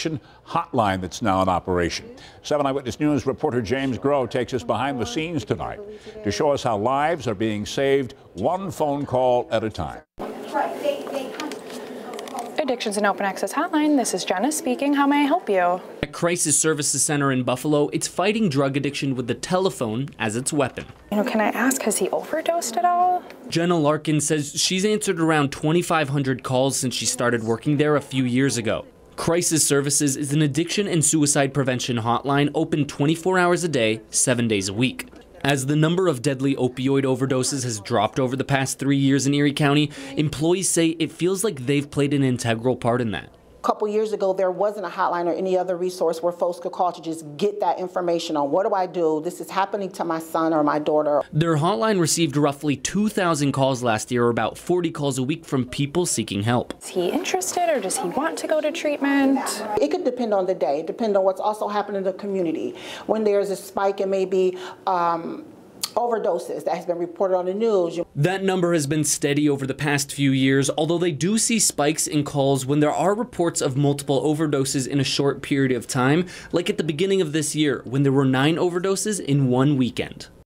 addiction hotline that's now in operation. 7 Eyewitness News reporter James Groh takes us behind the scenes tonight to show us how lives are being saved one phone call at a time. Addictions and Open Access Hotline, this is Jenna speaking. How may I help you? At Crisis Services Center in Buffalo, it's fighting drug addiction with the telephone as its weapon. Can I ask, has he overdosed at all? Jenna Larkin says she's answered around 2,500 calls since she started working there a few years ago. Crisis Services is an addiction and suicide prevention hotline open 24 hours a day, 7 days a week. As the number of deadly opioid overdoses has dropped over the past 3 years in Erie County, employees say it feels like they've played an integral part in that. A couple years ago, there wasn't a hotline or any other resource where folks could call to just get that information on what do I do? This is happening to my son or my daughter. Their hotline received roughly 2,000 calls last year, or about 40 calls a week from people seeking help. Is he interested or does he want to go to treatment? It could depend on the day, depend on what's also happening in the community. When there's a spike in maybe overdoses that has been reported on the news. That number has been steady over the past few years, although they do see spikes in calls when there are reports of multiple overdoses in a short period of time, like at the beginning of this year when there were 9 overdoses in one weekend.